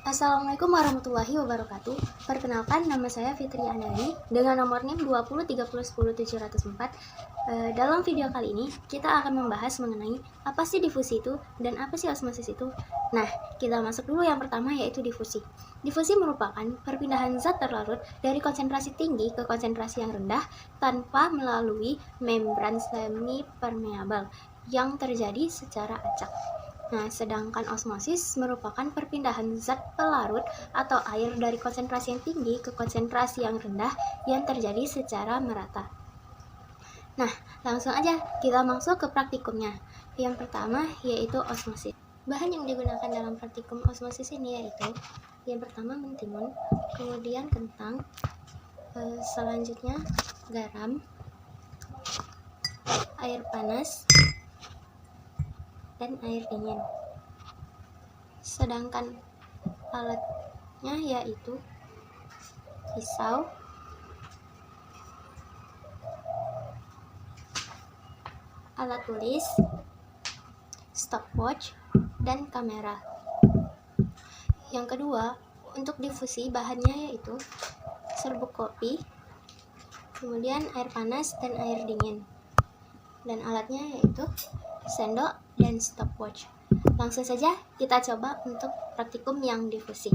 Assalamualaikum warahmatullahi wabarakatuh. Perkenalkan, nama saya Fitri Andani dengan nomor NIM 2030100704. Dalam video kali ini kita akan membahas mengenai apa sih difusi itu dan apa sih osmosis itu. Nah, kita masuk dulu yang pertama, yaitu difusi. Difusi merupakan perpindahan zat terlarut dari konsentrasi tinggi ke konsentrasi yang rendah tanpa melalui membran semi-permeabel yang terjadi secara acak. Nah, sedangkan osmosis merupakan perpindahan zat pelarut atau air dari konsentrasi yang tinggi ke konsentrasi yang rendah yang terjadi secara merata. Nah, langsung aja kita masuk ke praktikumnya. Yang pertama yaitu osmosis. Bahan yang digunakan dalam praktikum osmosis ini yaitu yang pertama mentimun, kemudian kentang, selanjutnya garam, air panas, dan air dingin. Sedangkan alatnya yaitu pisau, alat tulis, stopwatch, dan kamera. Yang kedua, untuk difusi bahannya yaitu serbuk kopi, kemudian air panas dan air dingin. Dan alatnya yaitu sendok dan stopwatch. Langsung saja kita coba untuk praktikum yang difusi.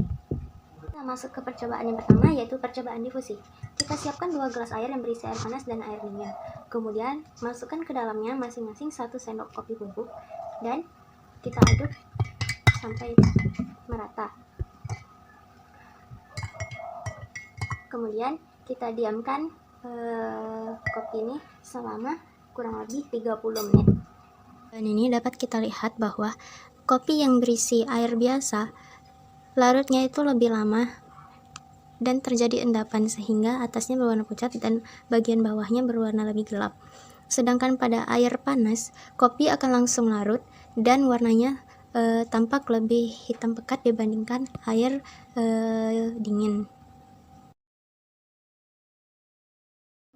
Kita masuk ke percobaan yang pertama, yaitu percobaan difusi. Kita siapkan 2 gelas air yang berisi air panas dan air dingin. Kemudian masukkan ke dalamnya masing-masing 1 sendok kopi bubuk dan kita aduk sampai merata. Kemudian kita diamkan kopi ini selama kurang lebih 30 menit. Dan ini dapat kita lihat bahwa kopi yang berisi air biasa larutnya itu lebih lama dan terjadi endapan sehingga atasnya berwarna pucat dan bagian bawahnya berwarna lebih gelap. Sedangkan pada air panas, kopi akan langsung larut dan warnanya tampak lebih hitam pekat dibandingkan air dingin.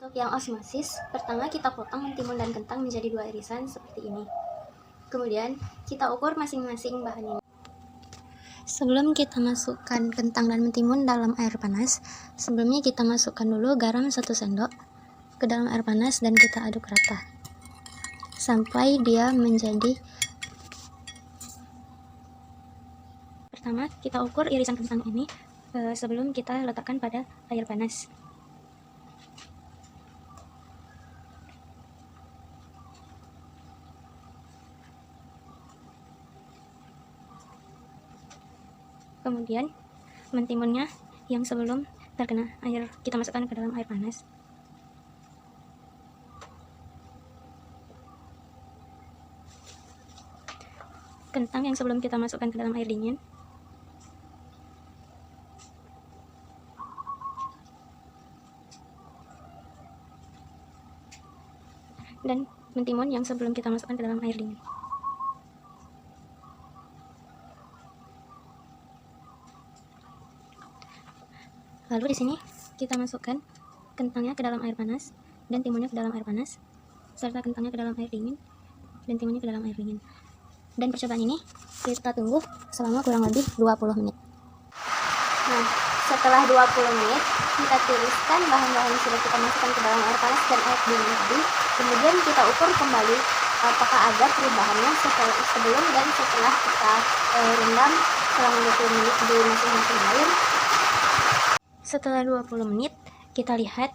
Untuk yang osmosis, pertama kita potong mentimun dan kentang menjadi 2 irisan seperti ini. Kemudian kita ukur masing-masing bahan ini. Sebelum kita masukkan kentang dan mentimun dalam air panas, sebelumnya kita masukkan dulu garam 1 sendok ke dalam air panas dan kita aduk rata sampai dia menjadi. Pertama kita ukur irisan kentang ini sebelum kita letakkan pada air panas. Kemudian mentimunnya yang sebelum terkena air kita masukkan ke dalam air panas. Kentang yang sebelum kita masukkan ke dalam air dingin. Dan mentimun yang sebelum kita masukkan ke dalam air dingin. Lalu di sini kita masukkan kentangnya ke dalam air panas dan timunnya ke dalam air panas, serta kentangnya ke dalam air dingin dan timunnya ke dalam air dingin. Dan percobaan ini kita tunggu selama kurang lebih 20 menit. Nah, setelah 20 menit kita tiriskan bahan-bahan yang sudah kita masukkan ke dalam air panas dan air dingin tadi. Kemudian kita ukur kembali apakah ada perubahannya sebelum dan setelah kita rendam selama 20 menit di masing-masing air. Setelah 20 menit kita lihat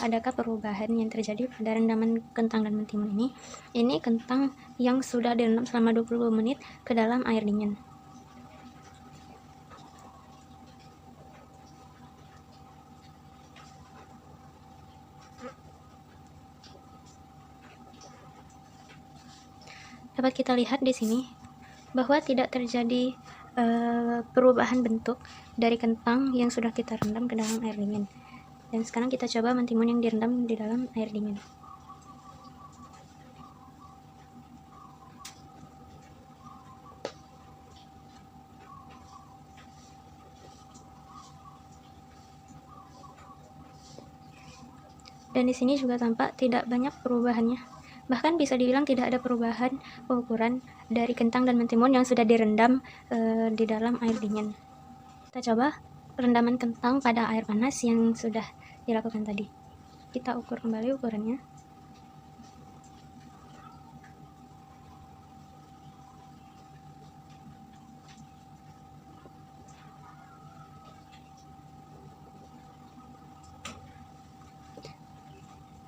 adakah perubahan yang terjadi pada rendaman kentang dan mentimun ini. Ini kentang yang sudah direndam selama 20 menit ke dalam air dingin. Dapat kita lihat di sini bahwa tidak terjadi perubahan bentuk dari kentang yang sudah kita rendam ke dalam air dingin. Dan sekarang kita coba mentimun yang direndam di dalam air dingin. Dan di sini juga tampak tidak banyak perubahannya Bahkan bisa dibilang tidak ada perubahan pengukuran dari kentang dan mentimun yang sudah direndam di dalam air dingin. Kita coba rendaman kentang pada air panas yang sudah dilakukan tadi. Kita ukur kembali ukurannya.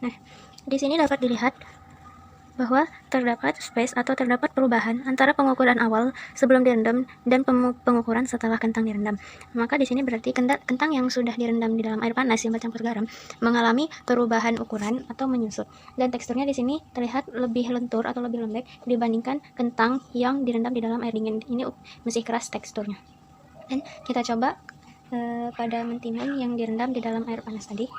Nah, di sini dapat dilihat bahwa terdapat space atau terdapat perubahan antara pengukuran awal sebelum direndam dan pengukuran setelah kentang direndam. Maka di sini berarti kentang yang sudah direndam di dalam air panas yang bercampur garam mengalami perubahan ukuran atau menyusut. Dan teksturnya di sini terlihat lebih lentur atau lebih lembek dibandingkan kentang yang direndam di dalam air dingin. Ini masih keras teksturnya. Dan kita coba pada mentimun yang direndam di dalam air panas tadi.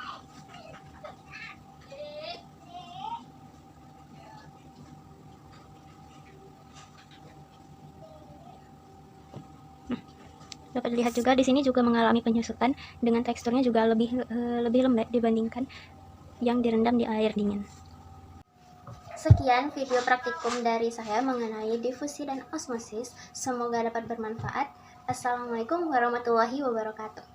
Dapat dilihat juga di sini juga mengalami penyusutan dengan teksturnya juga lebih lembek dibandingkan yang direndam di air dingin. Sekian video praktikum dari saya mengenai difusi dan osmosis. Semoga dapat bermanfaat. Assalamualaikum warahmatullahi wabarakatuh.